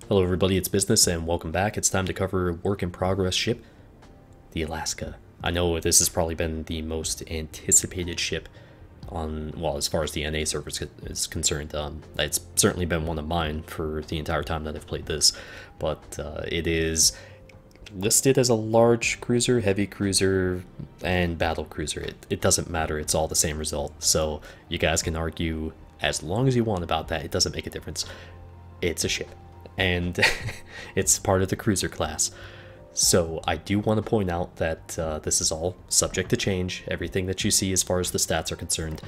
Hello everybody, it's Business and welcome back. It's time to cover a work in progress ship, the Alaska. I know this has probably been the most anticipated ship on, well, as far as the NA server is concerned. It's certainly been one of mine for the entire time that I've played this, but it is listed as a large cruiser, heavy cruiser, and battle cruiser. It doesn't matter, it's all the same result. So you guys can argue as long as you want about that, it doesn't make a difference. It's a ship, and it's part of the cruiser class. So I do want to point out that this is all subject to change. Everything that you see as far as the stats are concerned,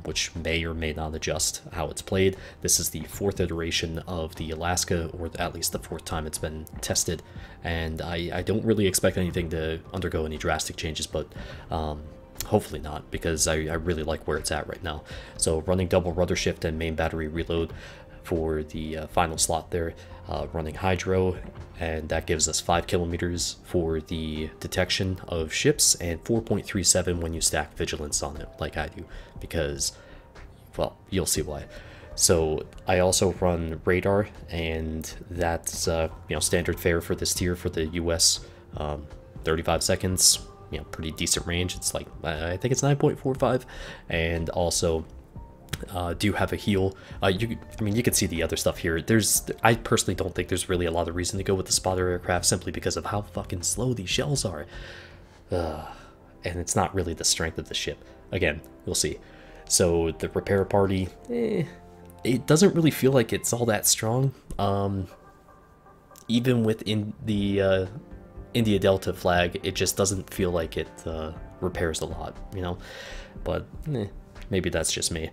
which may or may not adjust how it's played. This is the fourth iteration of the Alaska, or at least the fourth time it's been tested, and I don't really expect anything to undergo any drastic changes, but hopefully not, because I really like where it's at right now. So running double rudder shift and main battery reload for the final slot there, running hydro, and that gives us 5 kilometers for the detection of ships and 4.37 when you stack vigilance on it like I do, because, well, you'll see why. So I also run radar, and that's standard fare for this tier for the US. 35 seconds, pretty decent range. It's like, I think it's 9.45, and also do have a heal. You can see the other stuff here. I personally don't think there's really a lot of reason to go with the spotter aircraft, simply because of how fucking slow these shells are. And it's not really the strength of the ship. Again, we'll see. So the repair party, it doesn't really feel like it's all that strong. Even within the India Delta flag, it just doesn't feel like it repairs a lot, But maybe that's just me.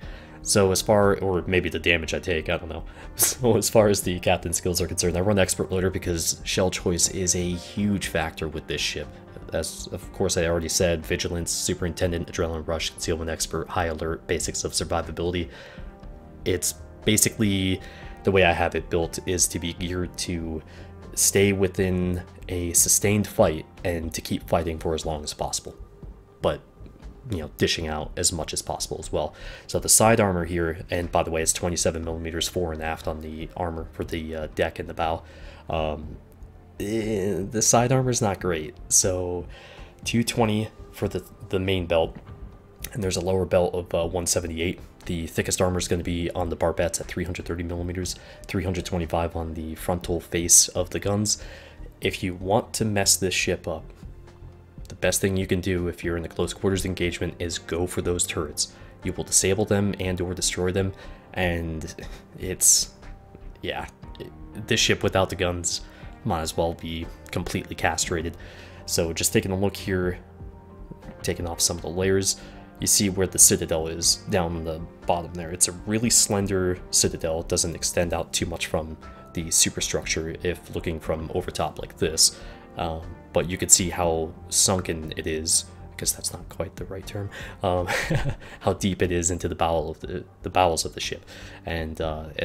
So as far, or maybe the damage I take, I don't know. So as far as the captain skills are concerned, I run expert loader because shell choice is a huge factor with this ship. As of course I already said, vigilance, superintendent, adrenaline rush, concealment expert, high alert, basics of survivability. It's basically, the way I have it built is to be geared to stay within a sustained fight and to keep fighting for as long as possible, but dishing out as much as possible as well. So the side armor here, and by the way, it's 27 millimeters fore and aft on the armor for the deck and the bow. The side armor is not great. So 220 for the main belt, and there's a lower belt of 178. The thickest armor is going to be on the barbettes at 330 millimeters, 325 on the frontal face of the guns. If you want to mess this ship up, the best thing you can do if you're in a close quarters engagement is go for those turrets. You will disable them and or destroy them, and this ship without the guns might as well be completely castrated. So just taking a look here, taking off some of the layers, you see where the citadel is down the bottom there. It's a really slender citadel. It doesn't extend out too much from the superstructure if looking from over top like this. But you can see how sunken it is, because that's not quite the right term, how deep it is into the bowels of the ship, and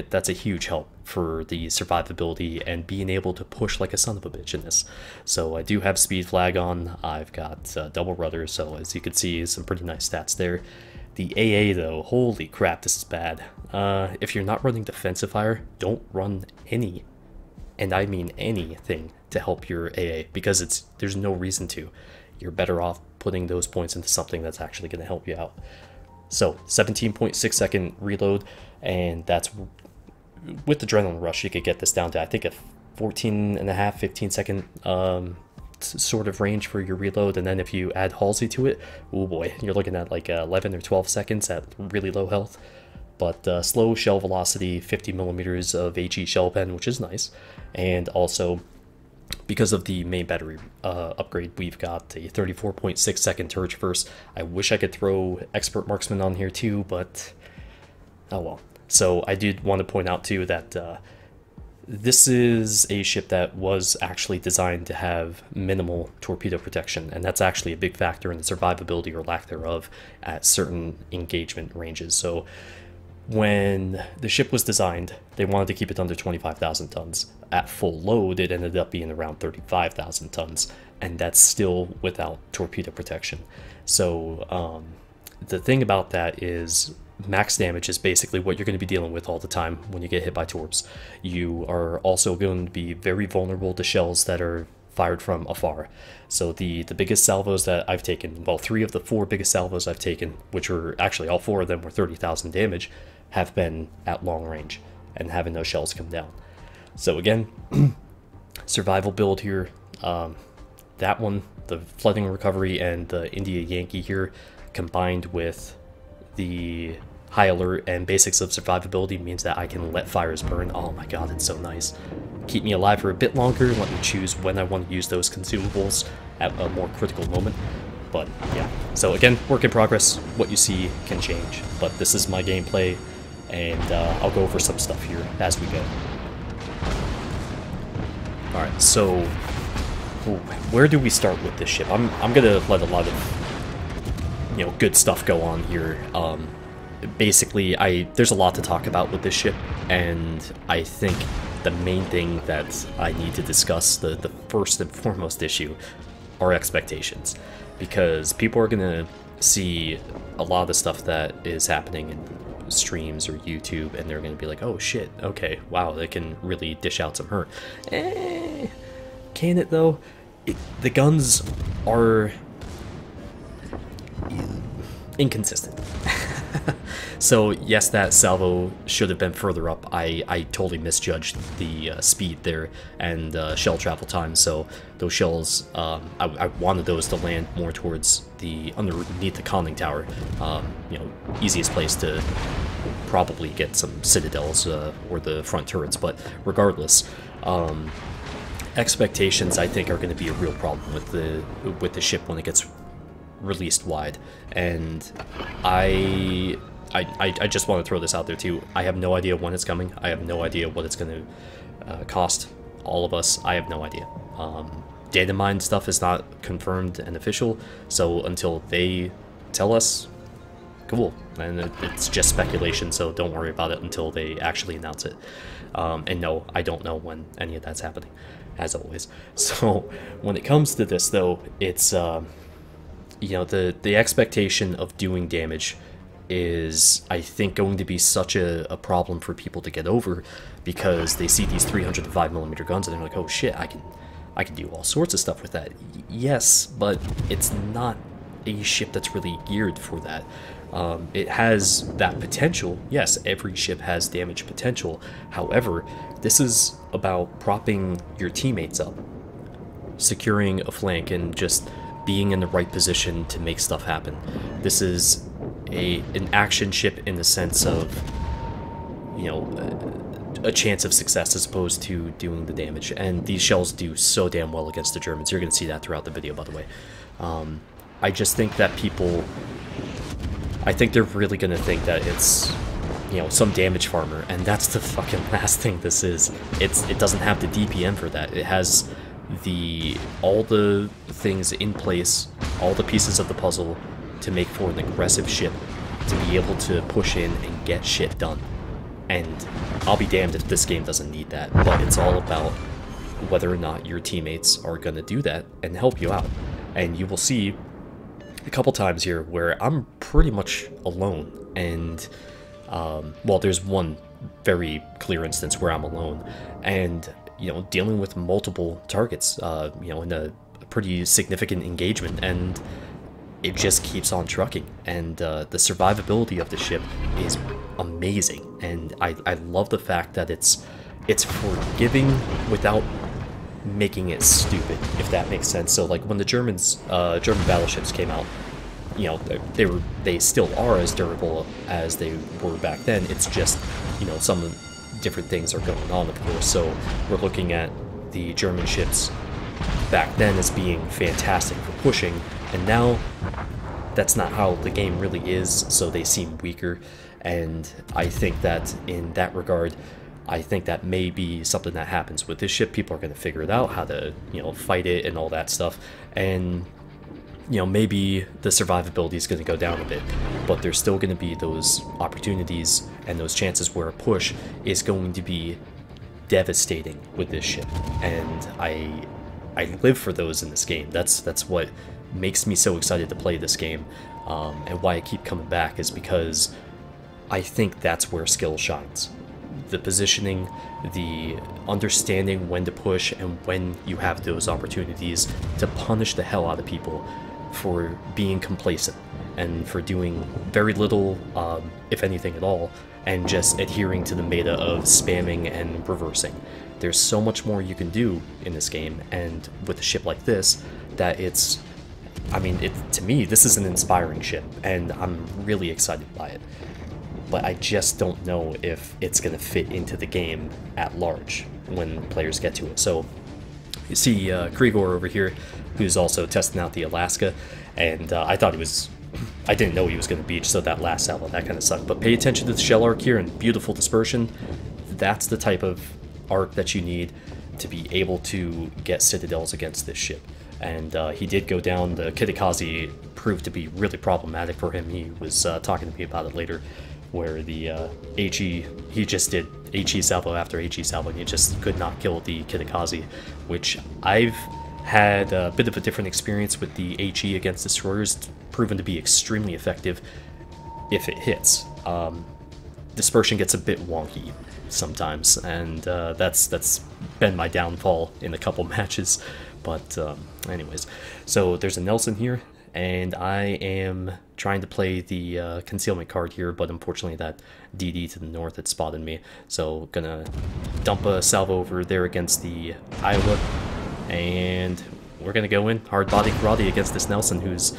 that's a huge help for the survivability and being able to push like a son of a bitch in this. So I do have speed flag on. I've got double rudder, so as you can see, some pretty nice stats there. The AA though, holy crap, this is bad. If you're not running defensive fire, don't run any, and I mean anything, to help your AA, because there's no reason to. You're better off putting those points into something that's actually going to help you out. So 17.6 second reload, and that's with adrenaline rush. You could get this down to, I think, a 14.5, 15 second sort of range for your reload, and then if you add Halsey to it, oh boy, you're looking at like 11 or 12 seconds at really low health. But slow shell velocity, 50 millimeters of HE shell pen, which is nice, and also, because of the main battery upgrade, we've got a 34.6 second turret traverse. I wish I could throw expert marksman on here too, but oh well. So I did want to point out too that this is a ship that was actually designed to have minimal torpedo protection, and that's actually a big factor in the survivability or lack thereof at certain engagement ranges. So when the ship was designed, they wanted to keep it under 25,000 tons. At full load, it ended up being around 35,000 tons, and that's still without torpedo protection. So the thing about that is, max damage is basically what you're going to be dealing with all the time when you get hit by torps. You are also going to be very vulnerable to shells that are fired from afar. So the biggest salvos that I've taken, well, 3 of the 4 biggest salvos I've taken, which were actually all 4 of them were 30,000 damage, have been at long range and having those shells come down. So again, survival build here. That one, the flooding recovery and the India Yankee here, combined with the high alert and basics of survivability, means that I can let fires burn. Oh my god, it's so nice. Keep me alive for a bit longer, let me choose when I want to use those consumables at a more critical moment. But yeah, so again, work in progress. What you see can change, but this is my gameplay, and I'll go over some stuff here as we go. Alright, so where do we start with this ship? I'm gonna let a lot of, you know, good stuff go on here. Basically, there's a lot to talk about with this ship, and I think the main thing that I need to discuss, the first and foremost issue, are expectations. Because people are gonna see a lot of the stuff that is happening in streams or YouTube, and they're gonna be like, oh shit, okay, wow, they can really dish out some hurt. Can it though? The guns are inconsistent. So yes, that salvo should have been further up. I totally misjudged the speed there and shell travel time, so those shells, I wanted those to land more towards the underneath the conning tower. You know, easiest place to probably get some citadels or the front turrets, but regardless, expectations I think are going to be a real problem with the ship when it gets released wide. And I just want to throw this out there too. I have no idea when it's coming. I have no idea what it's going to cost all of us. I have no idea. Data mine stuff is not confirmed and official, so until they tell us, cool. And it's just speculation, so don't worry about it until they actually announce it. And no, I don't know when any of that's happening, as always. So when it comes to this though, it's you know, the expectation of doing damage is, I think, going to be such a problem for people to get over, because they see these 305mm guns and they're like, oh shit, I can do all sorts of stuff with that. Yes, but it's not a ship that's really geared for that. It has that potential. Yes, every ship has damage potential. However, this is about propping your teammates up, securing a flank, and just being in the right position to make stuff happen. This is an action ship in the sense of, you know, a chance of success as opposed to doing the damage. And these shells do so damn well against the Germans. You're going to see that throughout the video, by the way. I just think that people, I think they're really going to think that it's, you know, some damage farmer, and that's the fucking last thing this is. It doesn't have the DPM for that. It has all the things in place, all the pieces of the puzzle to make for an aggressive ship, to be able to push in and get shit done. And I'll be damned if this game doesn't need that, but it's all about whether or not your teammates are going to do that and help you out. And you will see a couple times here where I'm pretty much alone, and well, there's one very clear instance where I'm alone, and you know, dealing with multiple targets, you know, in a pretty significant engagement, and it just keeps on trucking. And the survivability of the ship is amazing, and I love the fact that it's forgiving without making it stupid, if that makes sense. So like when the German battleships came out, you know, they still are as durable as they were back then. It's just, you know, some different things are going on, of course. So we're looking at the German ships back then as being fantastic for pushing, and now that's not how the game really is, so they seem weaker. And I think that in that regard, I think that may be something that happens with this ship. People are going to figure it out, how to, you know, fight it and all that stuff, and you know, maybe the survivability is going to go down a bit, but there's still going to be those opportunities and those chances where a push is going to be devastating with this ship. And I live for those in this game. That's what makes me so excited to play this game, and why I keep coming back is because I think that's where skill shines. The positioning, the understanding when to push and when you have those opportunities to punish the hell out of people for being complacent and for doing very little, if anything at all, and just adhering to the meta of spamming and reversing. There's so much more you can do in this game, and with a ship like this, that it's, I mean, to me, this is an inspiring ship, and I'm really excited by it. But I just don't know if it's going to fit into the game at large when players get to it. So you see Krigor over here, who's also testing out the Alaska, and I thought he was, I didn't know he was going to beach, so that last salvo, that kind of sucked. But pay attention to the shell arc here and beautiful dispersion. That's the type of arc that you need to be able to get citadels against this ship. And he did go down. The Kitakaze proved to be really problematic for him. He was talking to me about it later, where the HE, he just did HE salvo after HE salvo, and he just could not kill the Kitakaze, which I've had a bit of a different experience with the HE against destroyers. It's proven to be extremely effective if it hits. Dispersion gets a bit wonky sometimes, and that's been my downfall in a couple matches. But anyways, so there's a Nelson here, and I am trying to play the concealment card here, but unfortunately that DD to the north had spotted me. So gonna dump a salvo over there against the Iowa, and we're gonna go in hard body karate against this Nelson, who's,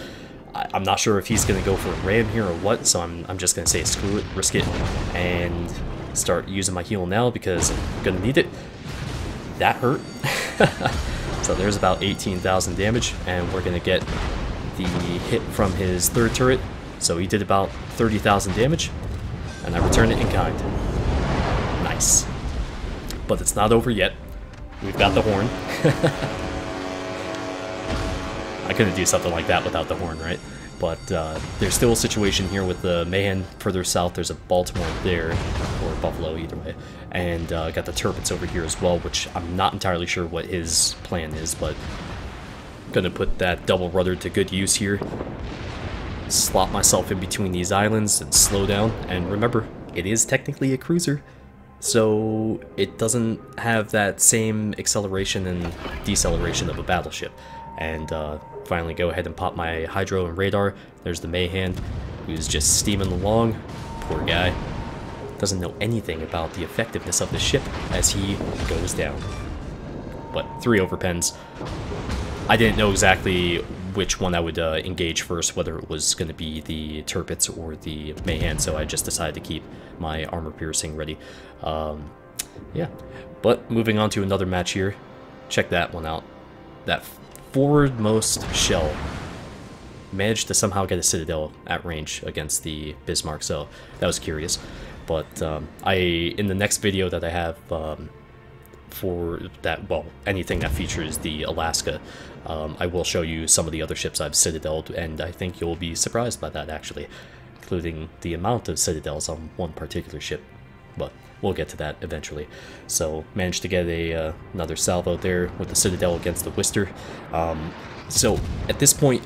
I'm not sure if he's gonna go for a ram here or what. So I'm just gonna say screw it, risk it, and start using my heal now because I'm gonna need it. That hurt. So there's about 18,000 damage, and we're gonna get the hit from his third turret. So he did about 30,000 damage, and I returned it in kind. Nice. But it's not over yet. We've got the horn. I couldn't do something like that without the horn, right? But there's still a situation here with the Mahan further south. There's a Baltimore there, or Buffalo, either way. And got the Turpets over here as well, which I'm not entirely sure what his plan is, but gonna put that double rudder to good use here. Slot myself in between these islands and slow down. And remember, it is technically a cruiser, so it doesn't have that same acceleration and deceleration of a battleship. And finally go ahead and pop my hydro and radar. There's the Mahan, who's just steaming along. Poor guy. Doesn't know anything about the effectiveness of the ship as he goes down. But 3 overpens. I didn't know exactly which one I would engage first, whether it was going to be the Turpets or the Mahan, so I just decided to keep my armor piercing ready. Yeah, but moving on to another match here. Check that one out. That forwardmost shell managed to somehow get a Citadel at range against the Bismarck, so that was curious. But in the next video that I have for that, well, anything that features the Alaska, I will show you some of the other ships I've Citadeled, and I think you'll be surprised by that, actually, including the amount of Citadels on one particular ship. But we'll get to that eventually. So managed to get another salvo there with the Citadel against the Worcester. So at this point,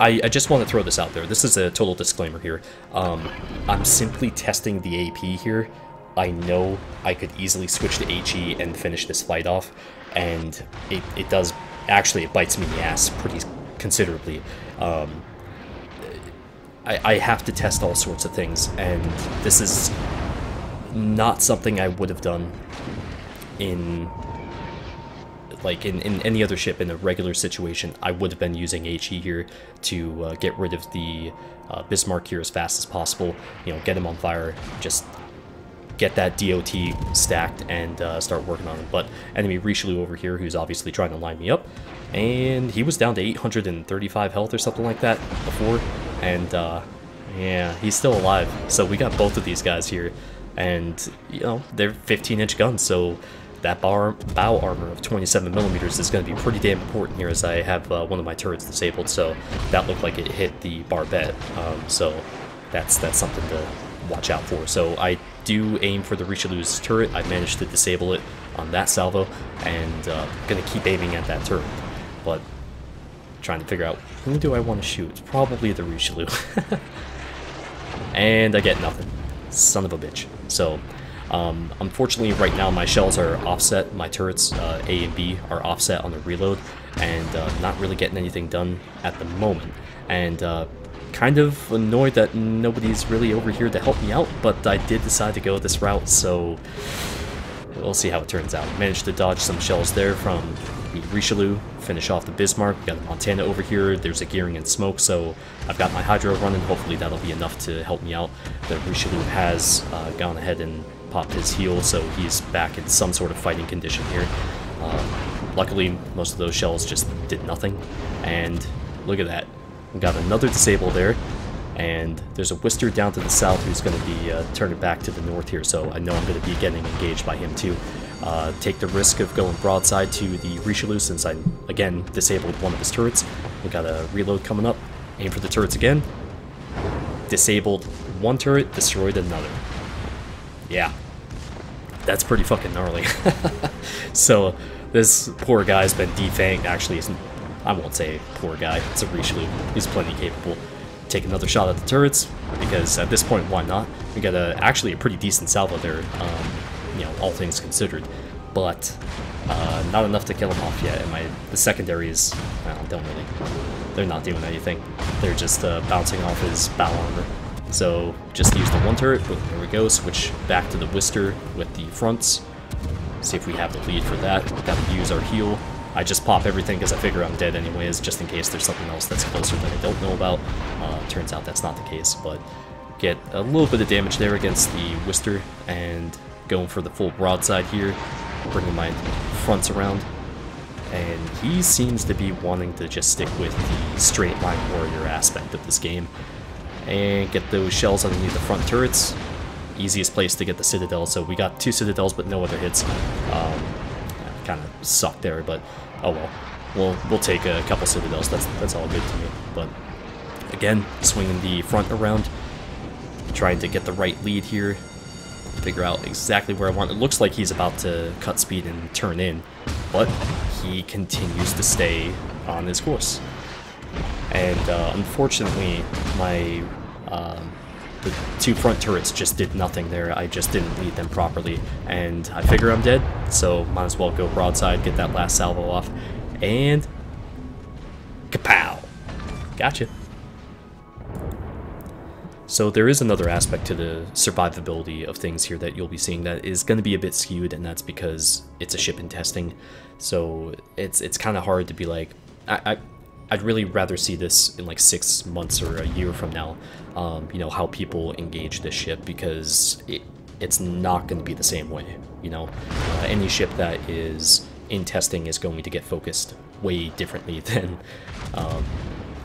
I just want to throw this out there. This is a total disclaimer here. I'm simply testing the AP here. I know I could easily switch to HE and finish this fight off, and it does, actually it bites me in the ass pretty considerably. I have to test all sorts of things, and this is not something I would have done in any other ship in a regular situation. I would have been using HE here to get rid of the Bismarck here as fast as possible, you know, get him on fire, just get that DOT stacked and start working on it. But enemy Richelieu over here, who's obviously trying to line me up, and he was down to 835 health or something like that before, and yeah, he's still alive. So we got both of these guys here, and you know, they're 15-inch guns, so that bow armor of 27mm is going to be pretty damn important here, as I have one of my turrets disabled, so that looked like it hit the barbette, so that's something to watch out for. So I do aim for the Richelieu's turret. I managed to disable it on that salvo, and going to keep aiming at that turret, but trying to figure out who do I want to shoot. It's probably the Richelieu. And I get nothing. Son of a bitch. So, unfortunately, right now my shells are offset. My turrets, A and B, are offset on the reload, and not really getting anything done at the moment. And kind of annoyed that nobody's really over here to help me out, but I did decide to go this route, so we'll see how it turns out. Managed to dodge some shells there from the Richelieu, finish off the Bismarck. Got a Montana over here, there's a Gearing and Smoke, so I've got my Hydro running. Hopefully that'll be enough to help me out. The Richelieu has gone ahead and popped his heal, so he's back in some sort of fighting condition here. Luckily, most of those shells just did nothing, and look at that. We got another disable there, and there's a Worcester down to the south who's going to be turning back to the north here, so I know I'm going to be getting engaged by him too. Take the risk of going broadside to the Richelieu since I, again, disabled one of his turrets. We got a reload coming up. Aim for the turrets again. Disabled one turret, destroyed another. Yeah, that's pretty fucking gnarly. So this poor guy's been defanged. Actually, I won't say poor guy, it's a Richelieu. He's plenty capable. Take another shot at the turrets, because at this point, why not? We got actually a pretty decent salvo there, you know, all things considered. But not enough to kill him off yet, and the secondaries, don't really, they're not doing anything. They're just bouncing off his battle armor. So just use the one turret, but there we go, switch back to the Worcester with the fronts. See if we have the lead for that. Gotta use our heal. I just pop everything because I figure I'm dead anyways, just in case there's something else that's closer that I don't know about. Turns out that's not the case, but get a little bit of damage there against the Worcester, and going for the full broadside here, bringing my fronts around. And he seems to be wanting to just stick with the straight line warrior aspect of this game. And get those shells underneath the front turrets. Easiest place to get the Citadel, so we got 2 Citadels but no other hits. Kind of sucked there, but oh well. We'll take a couple Citadels, that's all good to me. But again, swinging the front around, trying to get the right lead here, figure out exactly where I want. It looks like he's about to cut speed and turn in, but he continues to stay on his course. And unfortunately, my the 2 front turrets just did nothing there. I just didn't lead them properly, and I figure I'm dead, so might as well go broadside, get that last salvo off, and kapow! Gotcha. So there is another aspect to the survivability of things here that you'll be seeing that is going to be a bit skewed, and that's because it's a ship in testing. So it's kind of hard to be like, I'd really rather see this in like 6 months or a year from now, you know, how people engage this ship, because it's not going to be the same way, you know. Any ship that is in testing is going to get focused way differently than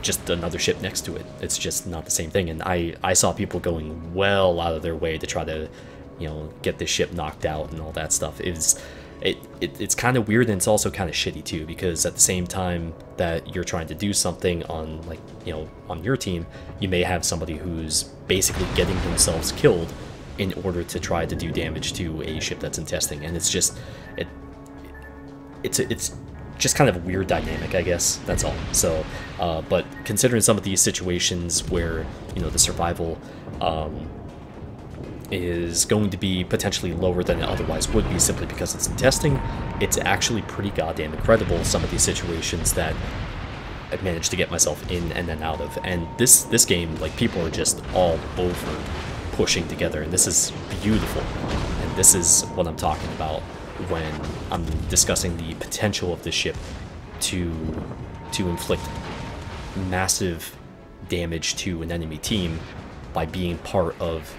just another ship next to it. It's just not the same thing, and I saw people going well out of their way to try to, you know, get this ship knocked out and all that stuff. It's kind of weird, and it's also kind of shitty too, because at the same time that you're trying to do something on, like, you know, on your team, you may have somebody who's basically getting themselves killed in order to try to do damage to a ship that's in testing, and it's just it's just kind of a weird dynamic, I guess. That's all. So, but considering some of these situations where, you know, the survival is going to be potentially lower than it otherwise would be simply because it's in testing, it's actually pretty goddamn incredible, some of these situations that I've managed to get myself in and then out of. And this game, like, people are just all over pushing together, and this is beautiful. And this is what I'm talking about when I'm discussing the potential of this ship to inflict massive damage to an enemy team by being part of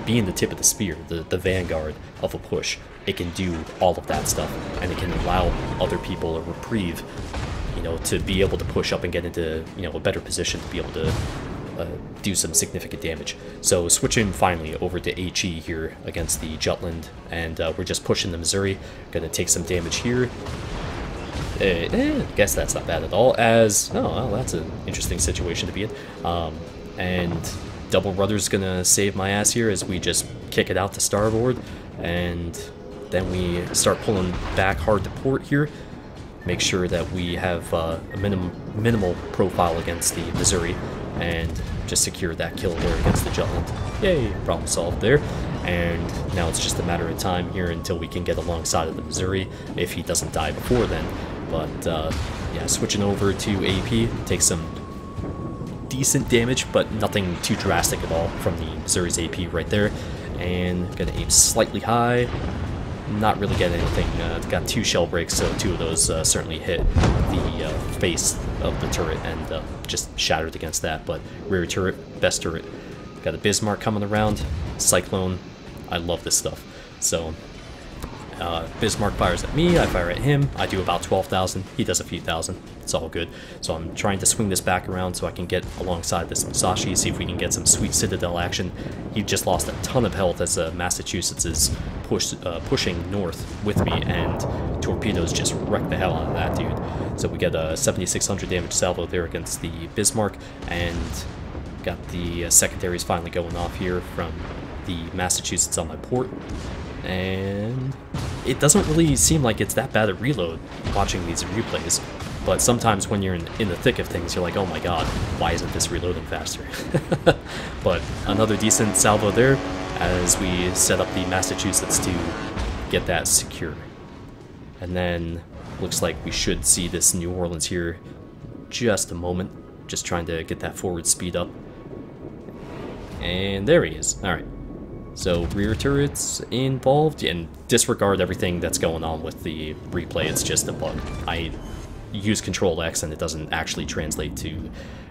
being the tip of the spear, the vanguard of a push. It can do all of that stuff, and it can allow other people a reprieve, you know, to be able to push up and get into, you know, a better position to be able to do some significant damage. So switching finally over to HE here against the Jutland, and we're just pushing the Missouri. Gonna take some damage here. Guess that's not bad at all, as, oh, well, that's an interesting situation to be in. And double rudder's gonna save my ass here as we just kick it out to starboard, and then we start pulling back hard to port here. Make sure that we have a minimal profile against the Missouri, and just secure that kill there against the Jutland. Yay, problem solved there. And now it's just a matter of time here until we can get alongside of the Missouri, if he doesn't die before then. But yeah, switching over to AP, takes some decent damage, but nothing too drastic at all from the Missouri's AP right there. And gonna aim slightly high, not really get anything. Got 2 shell breaks, so 2 of those certainly hit the face of the turret and just shattered against that. But rear turret, best turret. Got a Bismarck coming around, Cyclone. I love this stuff. So Bismarck fires at me, I fire at him, I do about 12,000, he does a few thousand, it's all good. So I'm trying to swing this back around so I can get alongside this Musashi, see if we can get some sweet Citadel action. He just lost a ton of health as Massachusetts is pushing north with me, and torpedoes just wreck the hell out of that dude. So we get a 7,600 damage salvo there against the Bismarck, and got the secondaries finally going off here from the Massachusetts on my port. And it doesn't really seem like it's that bad a reload watching these replays, but sometimes when you're in the thick of things, you're like, oh my god, why isn't this reloading faster? But another decent salvo there as we set up the Massachusetts to get that secure. And then looks like we should see this New Orleans here just a moment, just trying to get that forward speed up. And there he is. Alright. So rear turrets involved, and disregard everything that's going on with the replay, it's just a bug. I use Control X and it doesn't actually translate to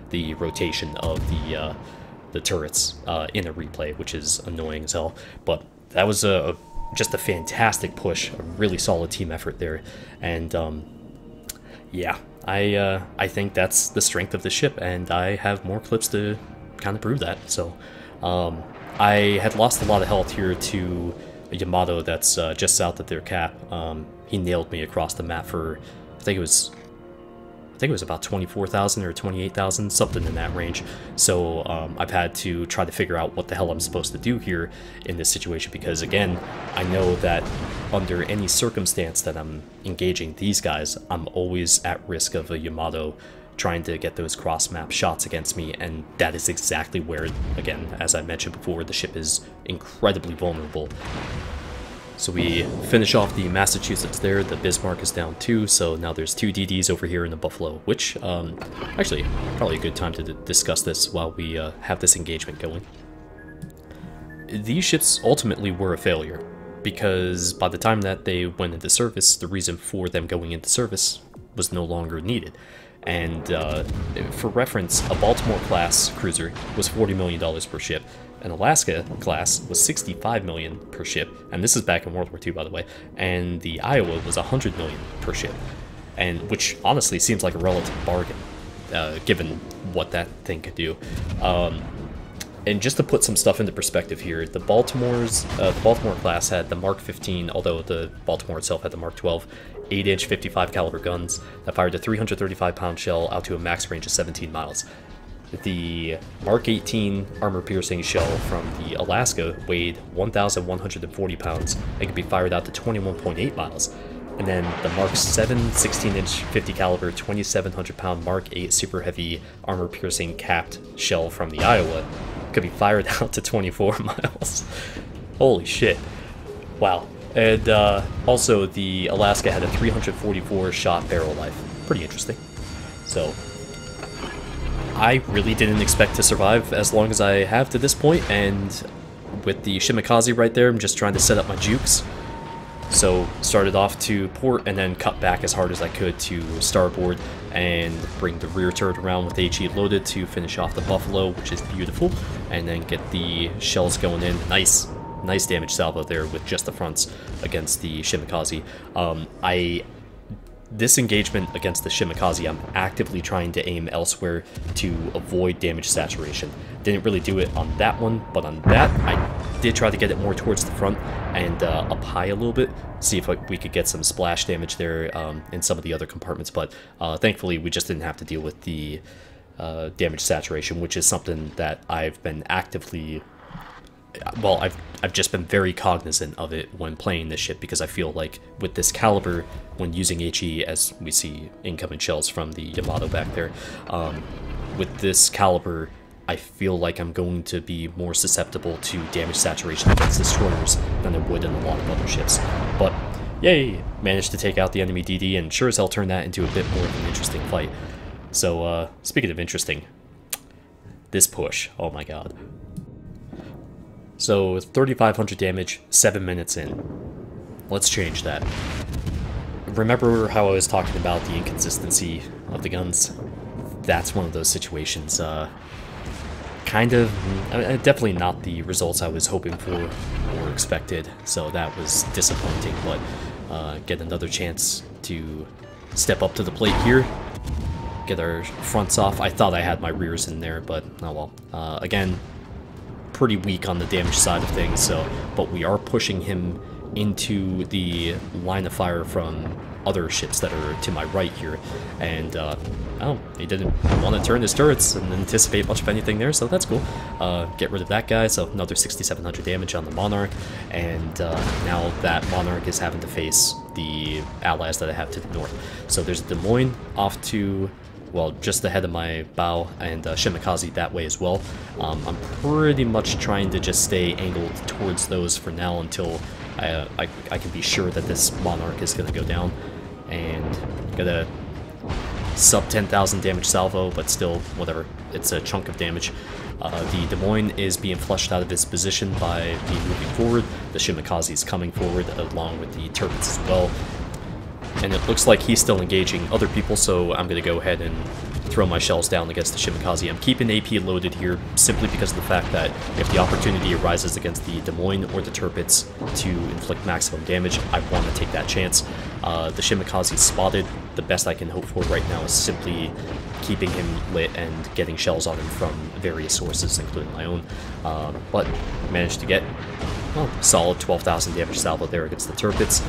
the rotation of the turrets in a replay, which is annoying as hell. But that was just a fantastic push, a really solid team effort there, and yeah, I think that's the strength of the ship, and I have more clips to kind of prove that. So I had lost a lot of health here to a Yamato that's just south of their cap. He nailed me across the map for, I think it was about 24,000 or 28,000, something in that range. So I've had to try to figure out what the hell I'm supposed to do here in this situation, because again, I know that under any circumstance that I'm engaging these guys, I'm always at risk of a Yamato trying to get those cross-map shots against me, and that is exactly where, again, as I mentioned before, the ship is incredibly vulnerable. So we finish off the Massachusetts there, the Bismarck is down 2, so now there's 2 DDs over here in the Buffalo, which, actually, probably a good time to discuss this while we have this engagement going. These ships ultimately were a failure, because by the time that they went into service, the reason for them going into service was no longer needed. And for reference, a Baltimore-class cruiser was $40 million per ship. An Alaska-class was $65 million per ship, and this is back in World War II, by the way, and the Iowa was $100 million per ship, and which honestly seems like a relative bargain, given what that thing could do. And just to put some stuff into perspective here, the Baltimore class had the Mark 15, although the Baltimore itself had the Mark 12, 8-inch 55 caliber guns that fired a 335-pound shell out to a max range of 17 miles. The Mark 18 armor-piercing shell from the Alaska weighed 1,140 pounds and could be fired out to 21.8 miles. And then the Mark 7 16-inch 50 caliber 2,700-pound Mark 8 super heavy armor-piercing capped shell from the Iowa could be fired out to 24 miles. Holy shit. Wow. And also the Alaska had a 344 shot barrel life. Pretty interesting. So I really didn't expect to survive as long as I have to this point, and with the Shimakaze right there, I'm just trying to set up my jukes. So started off to port and then cut back as hard as I could to starboard and bring the rear turret around with HE loaded to finish off the Buffalo, which is beautiful, and then get the shells going in. Nice damage salvo there with just the fronts against the Shimakaze. This engagement against the Shimakaze, I'm actively trying to aim elsewhere to avoid damage saturation. Didn't really do it on that one, but on that, I did try to get it more towards the front and up high a little bit, see if we could get some splash damage there in some of the other compartments, but thankfully we just didn't have to deal with the damage saturation, which is something that I've been actively... Well, I've just been very cognizant of it when playing this ship, because I feel like with this caliber, when using HE, as we see incoming shells from the Yamato back there, with this caliber, I feel like I'm going to be more susceptible to damage saturation against destroyers than I would in a lot of other ships. But yay! Managed to take out the enemy DD, and sure as hell turned that into a bit more of an interesting fight. So, speaking of interesting, this push, oh my god. So, 3,500 damage, 7 minutes in. Let's change that. Remember how I was talking about the inconsistency of the guns? That's one of those situations. Definitely not the results I was hoping for or expected, so that was disappointing, but get another chance to step up to the plate here, get our fronts off. I thought I had my rears in there, but oh well. Again, pretty weak on the damage side of things, but we are pushing him into the line of fire from other ships that are to my right here, and oh, he didn't want to turn his turrets and anticipate much of anything there, so that's cool. Get rid of that guy, so another 6,700 damage on the Monarch, and now that Monarch is having to face the allies that I have to the north. So there's Des Moines off to, well, just ahead of my bow, and Shimakaze that way as well. I'm pretty much trying to just stay angled towards those for now until I can be sure that this Monarch is going to go down. And got a sub 10,000 damage salvo, but still, whatever, it's a chunk of damage. The Des Moines is being flushed out of his position by me moving forward. The Shimakaze is coming forward along with the turrets as well. And it looks like he's still engaging other people, so I'm going to go ahead and throw my shells down against the Shimakaze. I'm keeping AP loaded here simply because of the fact that if the opportunity arises against the Des Moines or the Turpits to inflict maximum damage, I want to take that chance. The Shimakaze is spotted. The best I can hope for right now is simply keeping him lit and getting shells on him from various sources, including my own. But managed to get, well, solid 12,000 damage salvo there against the Turpits.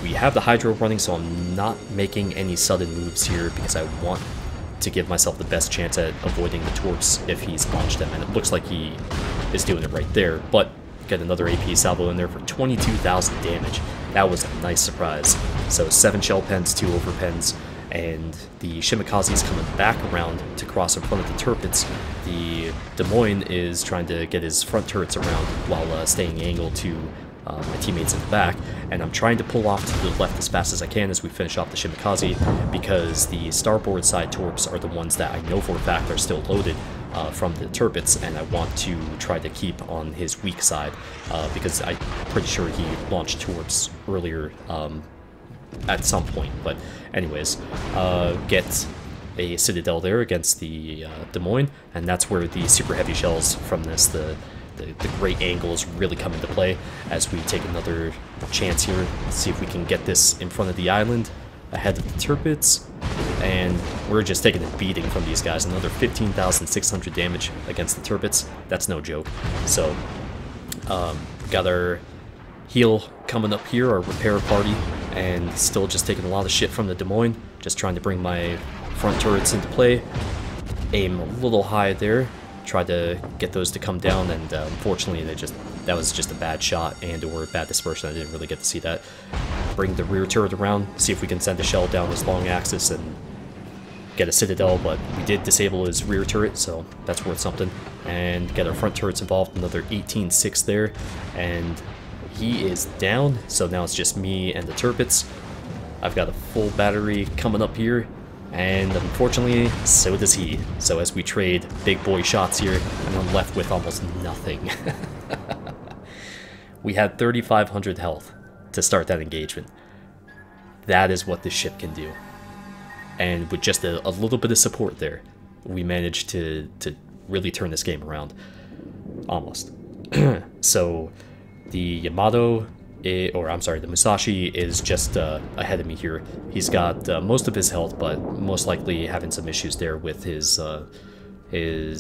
We have the Hydro running, so I'm not making any sudden moves here because I want to give myself the best chance at avoiding the torps if he's launched them, and it looks like he is doing it right there. But get another AP salvo in there for 22,000 damage. That was a nice surprise. So 7 shell pens, 2 over pens, and the Shimakaze is coming back around to cross in front of the Turpits. The Des Moines is trying to get his front turrets around while staying angled to my teammates in the back, and I'm trying to pull off to the left as fast as I can as we finish off the Shimakaze, because the starboard side torps are the ones that I know for a fact are still loaded from the Turpits, and I want to try to keep on his weak side, because I'm pretty sure he launched torps earlier at some point. But anyways, get a Citadel there against the Des Moines, and that's where the super heavy shells from this, the great angles really come into play as we take another chance here. Let's see if we can get this in front of the island ahead of the Turpits, and we're just taking a beating from these guys. Another 15,600 damage against the Turpits. That's no joke. So got our heal coming up here, our repair party, and still just taking a lot of shit from the Des Moines, just trying to bring my front turrets into play. Aim a little high there, tried to get those to come down, and unfortunately that was just a bad shot and or bad dispersion. I didn't really get to see that. Bring the rear turret around, see if we can send a shell down his long axis and get a Citadel, but we did disable his rear turret, so that's worth something. And get our front turrets involved, another 18-6 there, and he is down, so now it's just me and the Turpits. I've got a full battery coming up here, and unfortunately, so does he. So as we trade big boy shots here, I'm left with almost nothing. We had 3,500 health to start that engagement. That is what this ship can do. And with just a little bit of support there, we managed to really turn this game around. Almost. So the Yamato, the Musashi is just ahead of me here. He's got most of his health, but most likely having some issues there with his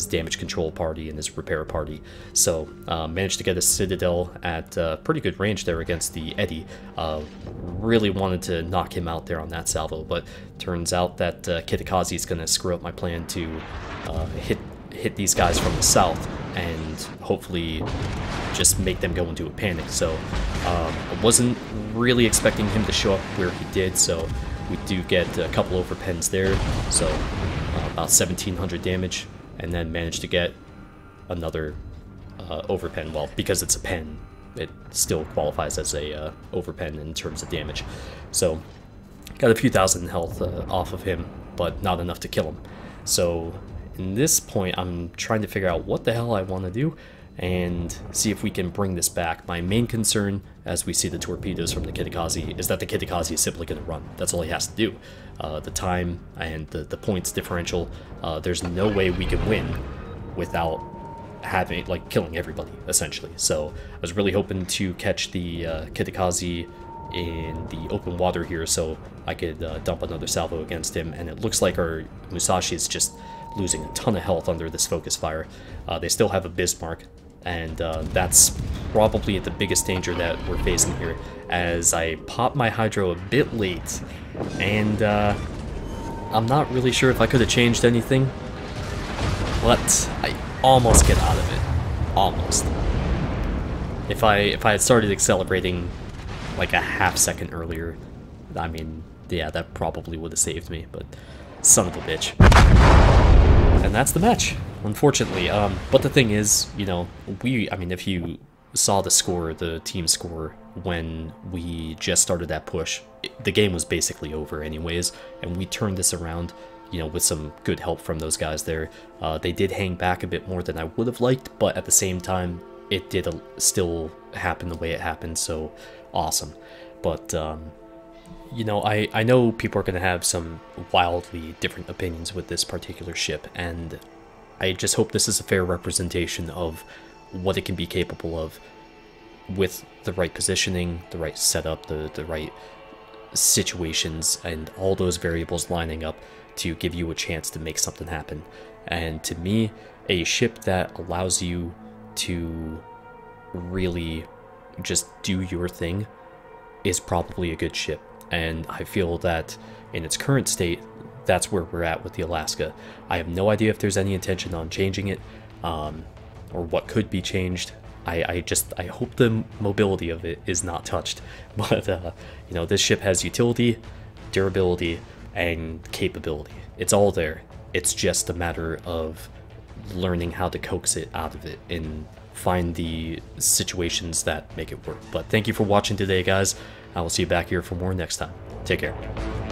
damage control party and his repair party. So managed to get a Citadel at pretty good range there against the Eddy. Really wanted to knock him out there on that salvo, but turns out that Kitakaze is going to screw up my plan to hit these guys from the south and hopefully just make them go into a panic. So I wasn't really expecting him to show up where he did, so we do get a couple overpens there, so about 1,700 damage, and then managed to get another overpen. Well, because it's a pen, it still qualifies as a overpen in terms of damage. So got a few thousand health off of him, but not enough to kill him. So in this point, I'm trying to figure out what the hell I want to do and see if we can bring this back. My main concern, as we see the torpedoes from the Kitakaze, is that the Kitakaze is simply going to run. That's all he has to do. The time and the points differential, there's no way we can win without having, like, killing everybody, essentially. So I was really hoping to catch the Kitakaze in the open water here so I could dump another salvo against him, and it looks like our Musashi is just losing a ton of health under this focus fire. They still have a Bismarck, and that's probably the biggest danger that we're facing here, as I popped my Hydro a bit late, and I'm not really sure if I could have changed anything, but I almost get out of it. Almost. If I had started accelerating like a half second earlier, I mean, yeah, that probably would have saved me, but son of a bitch. And that's the match, unfortunately. But the thing is, you know, I mean, if you saw the score, the team score, when we just started that push, the game was basically over anyways, and we turned this around, you know, with some good help from those guys there. They did hang back a bit more than I would have liked, but at the same time, it did still happen the way it happened, so awesome. But, you know, I know people are going to have some wildly different opinions with this particular ship, and I just hope this is a fair representation of what it can be capable of with the right positioning, the right setup, the right situations, and all those variables lining up to give you a chance to make something happen. And to me, a ship that allows you to really just do your thing is probably a good ship. And I feel that in its current state, that's where we're at with the Alaska. I have no idea if there's any intention on changing it, or what could be changed. I hope the mobility of it is not touched. But, you know, this ship has utility, durability, and capability. It's all there. It's just a matter of learning how to coax it out of it and find the situations that make it work. But thank you for watching today, guys. I will see you back here for more next time. Take care.